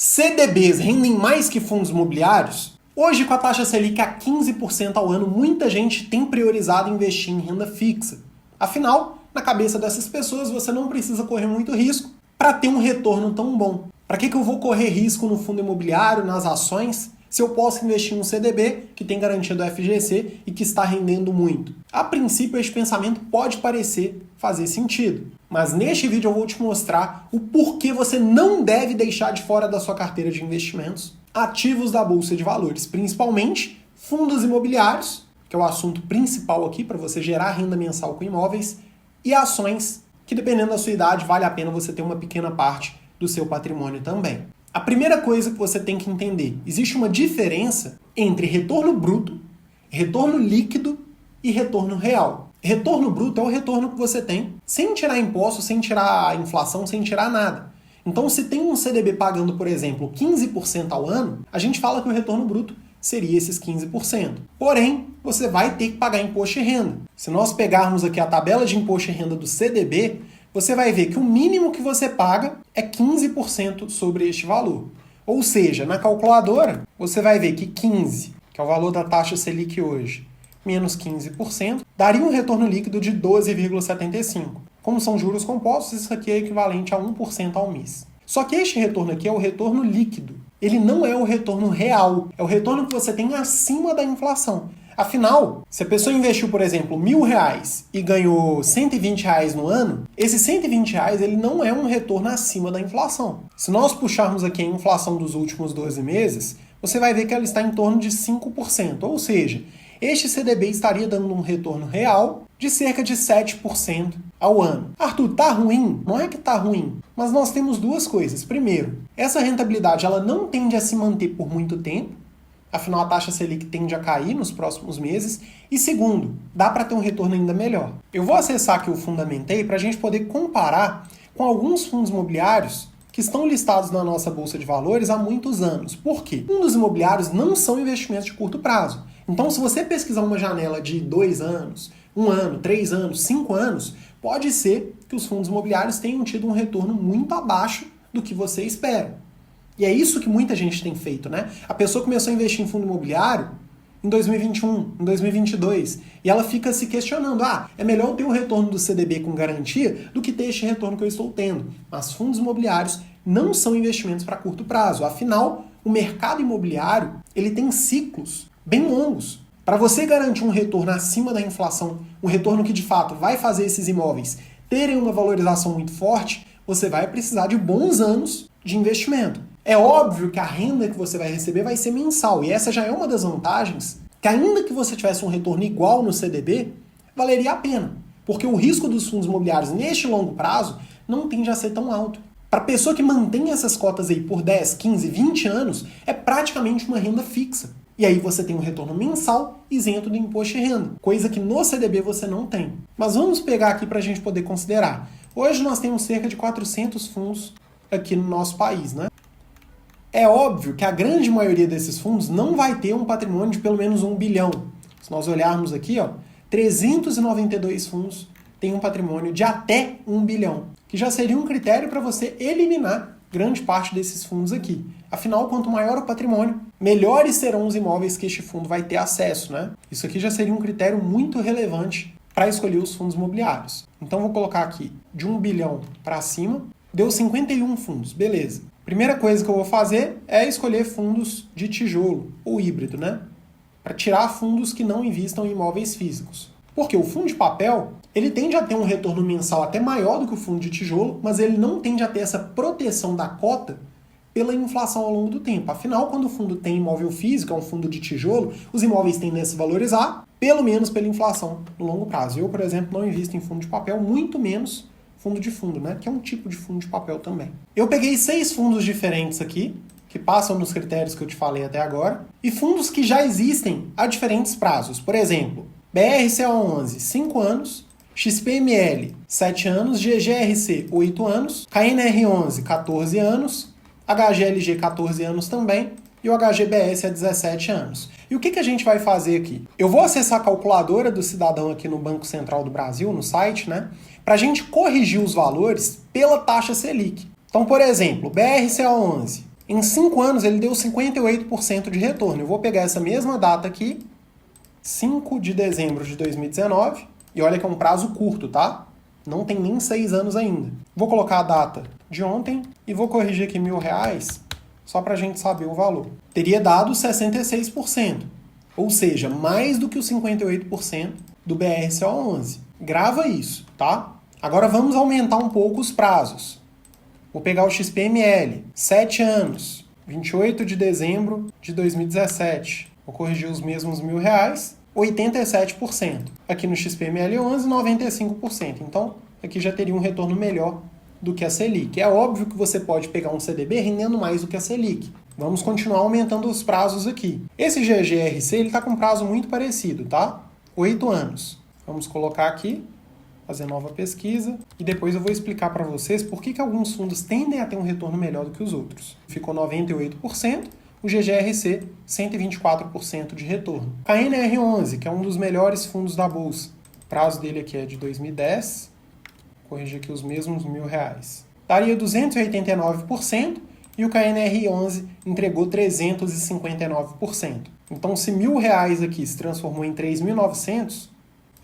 CDBs rendem mais que fundos imobiliários? Hoje, com a taxa Selic a 15% ao ano, muita gente tem priorizado investir em renda fixa. Afinal, na cabeça dessas pessoas, você não precisa correr muito risco para ter um retorno tão bom. Para que eu vou correr risco no fundo imobiliário, nas ações, se eu posso investir em um CDB que tem garantia do FGC e que está rendendo muito? A princípio, este pensamento pode parecer fazer sentido, mas neste vídeo eu vou te mostrar o porquê você não deve deixar de fora da sua carteira de investimentos ativos da Bolsa de Valores, principalmente fundos imobiliários, que é o assunto principal aqui para você gerar renda mensal com imóveis, e ações, que dependendo da sua idade vale a pena você ter uma pequena parte do seu patrimônio também. A primeira coisa que você tem que entender, existe uma diferença entre retorno bruto, retorno líquido e retorno real. Retorno bruto é o retorno que você tem sem tirar impostos, sem tirar a inflação, sem tirar nada. Então, se tem um CDB pagando, por exemplo, 15% ao ano, a gente fala que o retorno bruto seria esses 15%. Porém, você vai ter que pagar imposto de renda. Se nós pegarmos aqui a tabela de imposto de renda do CDB, você vai ver que o mínimo que você paga é 15% sobre este valor. Ou seja, na calculadora, você vai ver que 15, que é o valor da taxa Selic hoje, menos 15%, daria um retorno líquido de 12,75%. Como são juros compostos, isso aqui é equivalente a 1% ao mês. Só que este retorno aqui é o retorno líquido. Ele não é o retorno real. É o retorno que você tem acima da inflação. Afinal, se a pessoa investiu, por exemplo, R$1.000 e ganhou R$120 no ano, esse R$120 ele não é um retorno acima da inflação. Se nós puxarmos aqui a inflação dos últimos 12 meses, você vai ver que ela está em torno de 5%. Ou seja, este CDB estaria dando um retorno real de cerca de 7% ao ano. Arthur, tá ruim? Não é que tá ruim, mas nós temos duas coisas. Primeiro, essa rentabilidade ela não tende a se manter por muito tempo, afinal a taxa Selic tende a cair nos próximos meses. E segundo, dá para ter um retorno ainda melhor. Eu vou acessar aqui o Fundamentei para a gente poder comparar com alguns fundos imobiliários que estão listados na nossa Bolsa de Valores há muitos anos. Por quê? Fundos imobiliários não são investimentos de curto prazo. Então, se você pesquisar uma janela de 2 anos, 1 ano, 3 anos, 5 anos, pode ser que os fundos imobiliários tenham tido um retorno muito abaixo do que você espera. E é isso que muita gente tem feito, né? A pessoa começou a investir em fundo imobiliário em 2021, em 2022, e ela fica se questionando, é melhor eu ter o retorno do CDB com garantia do que ter este retorno que eu estou tendo. Mas fundos imobiliários não são investimentos para curto prazo. Afinal, o mercado imobiliário ele tem ciclos bem longos. Para você garantir um retorno acima da inflação, um retorno que de fato vai fazer esses imóveis terem uma valorização muito forte, você vai precisar de bons anos de investimento. É óbvio que a renda que você vai receber vai ser mensal, e essa já é uma das vantagens, que ainda que você tivesse um retorno igual no CDB, valeria a pena, porque o risco dos fundos imobiliários neste longo prazo não tende a ser tão alto. Para a pessoa que mantém essas cotas aí por 10, 15, 20 anos, é praticamente uma renda fixa. E aí você tem um retorno mensal isento do imposto de renda, coisa que no CDB você não tem. Mas vamos pegar aqui para a gente poder considerar. Hoje nós temos cerca de 400 fundos aqui no nosso país, né? É óbvio que a grande maioria desses fundos não vai ter um patrimônio de pelo menos 1 bilhão. Se nós olharmos aqui, 392 fundos têm um patrimônio de até 1 bilhão, que já seria um critério para você eliminar grande parte desses fundos aqui. Afinal, quanto maior o patrimônio, melhores serão os imóveis que este fundo vai ter acesso, né? Isso aqui já seria um critério muito relevante para escolher os fundos imobiliários. Então, vou colocar aqui de 1 bilhão para cima, deu 51 fundos, beleza. Primeira coisa que eu vou fazer é escolher fundos de tijolo ou híbrido, né? Para tirar fundos que não investam em imóveis físicos. Porque o fundo de papel, ele tende a ter um retorno mensal até maior do que o fundo de tijolo, mas ele não tende a ter essa proteção da cota pela inflação ao longo do tempo. Afinal, quando o fundo tem imóvel físico, é um fundo de tijolo, os imóveis tendem a se valorizar, pelo menos pela inflação no longo prazo. Eu, por exemplo, não invisto em fundo de papel, muito menos fundo de fundo, né? Que é um tipo de fundo de papel também. Eu peguei 6 fundos diferentes aqui, que passam nos critérios que eu te falei até agora, e fundos que já existem a diferentes prazos. Por exemplo, BRCA11, 5 anos, XPML, 7 anos, GGRC, 8 anos, KNR11, 14 anos, HGLG, 14 anos também, e o HGBS é 17 anos. E o que a gente vai fazer aqui? Eu vou acessar a calculadora do cidadão aqui no Banco Central do Brasil, no site, né? Para a gente corrigir os valores pela taxa Selic. Então, por exemplo, BRCA11, Em 5 anos ele deu 58% de retorno. Eu vou pegar essa mesma data aqui, 5 de dezembro de 2019, e olha que é um prazo curto, tá? Não tem nem 6 anos ainda. Vou colocar a data de ontem e vou corrigir aqui R$1.000, só para a gente saber o valor. Teria dado 66%, ou seja, mais do que os 58% do BRCO11. Grava isso, tá? Agora vamos aumentar um pouco os prazos. Vou pegar o XPML, 7 anos, 28 de dezembro de 2017. Vou corrigir os mesmos R$1.000, 87%. Aqui no XPML 11, 95%. Então, aqui já teria um retorno melhor do que a Selic. É óbvio que você pode pegar um CDB rendendo mais do que a Selic. Vamos continuar aumentando os prazos aqui. Esse GGRC está com um prazo muito parecido, tá? 8 anos. Vamos colocar aqui, fazer nova pesquisa, e depois eu vou explicar para vocês por que alguns fundos tendem a ter um retorno melhor do que os outros. Ficou 98%, o GGRC 124% de retorno. KNR11, que é um dos melhores fundos da Bolsa, o prazo dele aqui é de 2010, corrigir aqui os mesmos R$1.000. Daria 289% e o KNR11 entregou 359%. Então se R$1.000 aqui se transformou em 3.900,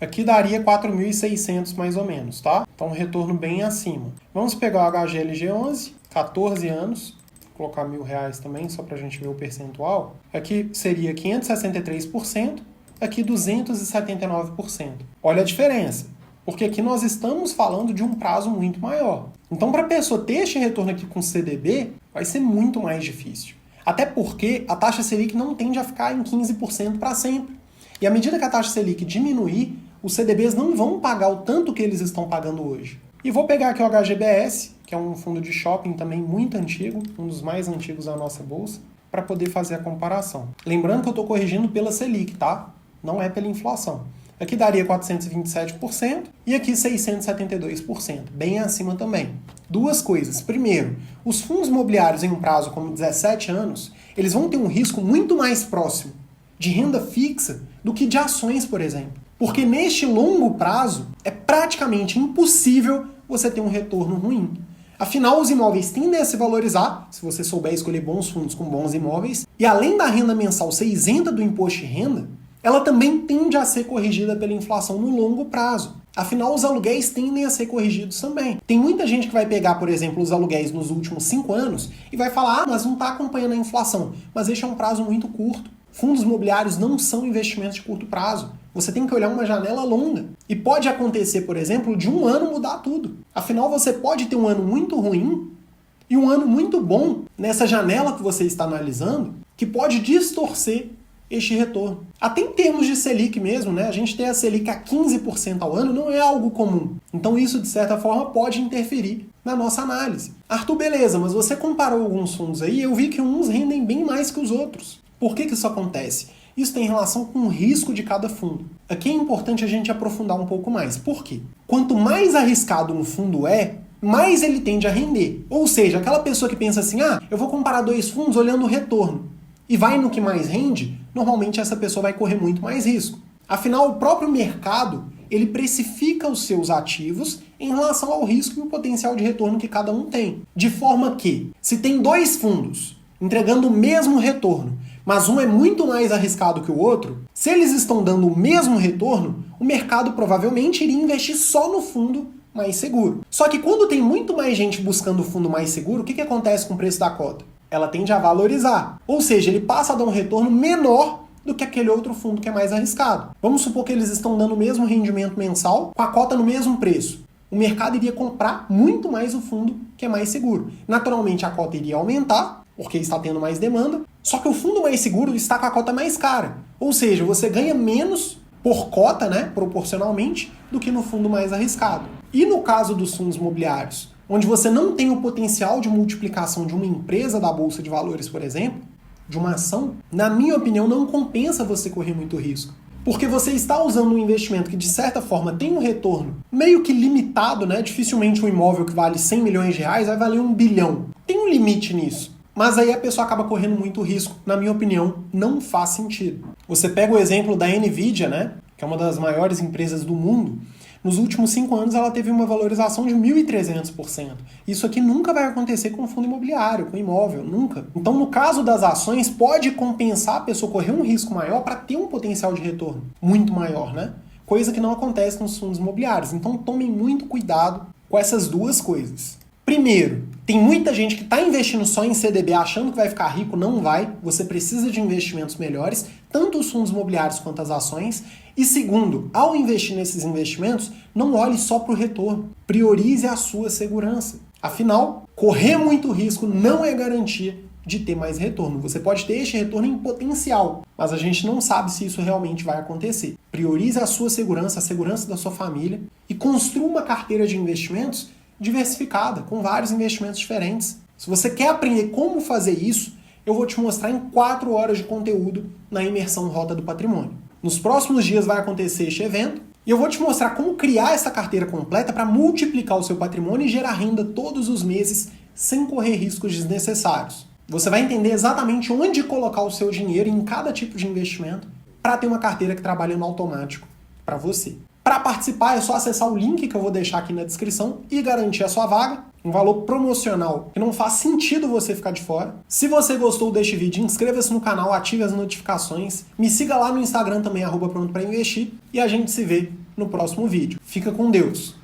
aqui daria 4.600 mais ou menos, tá? Então um retorno bem acima. Vamos pegar o HGLG11, 14 anos, vou colocar R$1.000 também, só para a gente ver o percentual. Aqui seria 563%, aqui 279%. Olha a diferença, porque aqui nós estamos falando de um prazo muito maior. Então para a pessoa ter este retorno aqui com CDB, vai ser muito mais difícil. Até porque a taxa Selic não tende a ficar em 15% para sempre. E à medida que a taxa Selic diminuir, os CDBs não vão pagar o tanto que eles estão pagando hoje. E vou pegar aqui o HGBS, que é um fundo de shopping também muito antigo, um dos mais antigos da nossa bolsa, para poder fazer a comparação. Lembrando que eu estou corrigindo pela Selic, tá? Não é pela inflação. Aqui daria 427% e aqui 672%, bem acima também. Duas coisas. Primeiro, os fundos imobiliários em um prazo como 17 anos, eles vão ter um risco muito mais próximo de renda fixa do que de ações, por exemplo. Porque neste longo prazo, é praticamente impossível você ter um retorno ruim. Afinal, os imóveis tendem a se valorizar, se você souber escolher bons fundos com bons imóveis, e além da renda mensal ser isenta do imposto de renda, ela também tende a ser corrigida pela inflação no longo prazo. Afinal, os aluguéis tendem a ser corrigidos também. Tem muita gente que vai pegar, por exemplo, os aluguéis nos últimos 5 anos e vai falar, mas não está acompanhando a inflação. Mas este é um prazo muito curto. Fundos imobiliários não são investimentos de curto prazo. Você tem que olhar uma janela longa. E pode acontecer, por exemplo, de um ano mudar tudo. Afinal, você pode ter um ano muito ruim e um ano muito bom nessa janela que você está analisando, que pode distorcer este retorno. Até em termos de Selic mesmo, né? A gente ter a Selic a 15% ao ano não é algo comum. Então isso, de certa forma, pode interferir na nossa análise. Arthur, beleza, mas você comparou alguns fundos aí e eu vi que uns rendem bem mais que os outros. Por que isso acontece? Isso tem relação com o risco de cada fundo. Aqui é importante a gente aprofundar um pouco mais. Por quê? Quanto mais arriscado um fundo é, mais ele tende a render. Ou seja, aquela pessoa que pensa assim, eu vou comparar 2 fundos olhando o retorno e vai no que mais rende, normalmente essa pessoa vai correr muito mais risco. Afinal, o próprio mercado, ele precifica os seus ativos em relação ao risco e o potencial de retorno que cada um tem. De forma que, se tem 2 fundos entregando o mesmo retorno, mas um é muito mais arriscado que o outro, se eles estão dando o mesmo retorno, o mercado provavelmente iria investir só no fundo mais seguro. Só que quando tem muito mais gente buscando o fundo mais seguro, o que acontece com o preço da cota? Ela tende a valorizar. Ou seja, ele passa a dar um retorno menor do que aquele outro fundo que é mais arriscado. Vamos supor que eles estão dando o mesmo rendimento mensal com a cota no mesmo preço. O mercado iria comprar muito mais o fundo que é mais seguro. Naturalmente, a cota iria aumentar, porque está tendo mais demanda, só que o fundo mais seguro está com a cota mais cara. Ou seja, você ganha menos por cota, né, proporcionalmente, do que no fundo mais arriscado. E no caso dos fundos imobiliários, onde você não tem o potencial de multiplicação de uma empresa da Bolsa de Valores, por exemplo, de uma ação, na minha opinião, não compensa você correr muito risco. Porque você está usando um investimento que, de certa forma, tem um retorno meio que limitado, né? Dificilmente um imóvel que vale 100 milhões de reais vai valer 1 bilhão. Tem um limite nisso. Mas aí a pessoa acaba correndo muito risco. Na minha opinião, não faz sentido. Você pega o exemplo da Nvidia, né? Que é uma das maiores empresas do mundo. Nos últimos 5 anos ela teve uma valorização de 1.300%. Isso aqui nunca vai acontecer com fundo imobiliário, com imóvel, nunca. Então, no caso das ações, pode compensar a pessoa correr um risco maior para ter um potencial de retorno muito maior, né? Coisa que não acontece nos fundos imobiliários. Então, tomem muito cuidado com essas duas coisas. Primeiro, tem muita gente que está investindo só em CDB achando que vai ficar rico, não vai. Você precisa de investimentos melhores, tanto os fundos imobiliários quanto as ações. E segundo, ao investir nesses investimentos, não olhe só para o retorno. Priorize a sua segurança. Afinal, correr muito risco não é garantia de ter mais retorno. Você pode ter este retorno em potencial, mas a gente não sabe se isso realmente vai acontecer. Priorize a sua segurança, a segurança da sua família e construa uma carteira de investimentos diversificada, com vários investimentos diferentes. Se você quer aprender como fazer isso, eu vou te mostrar em 4 horas de conteúdo na imersão Rota do Patrimônio. Nos próximos dias vai acontecer este evento e eu vou te mostrar como criar essa carteira completa para multiplicar o seu patrimônio e gerar renda todos os meses sem correr riscos desnecessários. Você vai entender exatamente onde colocar o seu dinheiro em cada tipo de investimento para ter uma carteira que trabalha no automático para você. Para participar é só acessar o link que eu vou deixar aqui na descrição e garantir a sua vaga, um valor promocional que não faz sentido você ficar de fora. Se você gostou deste vídeo, inscreva-se no canal, ative as notificações, me siga lá no Instagram também, @prontoprainvestir, e a gente se vê no próximo vídeo. Fica com Deus!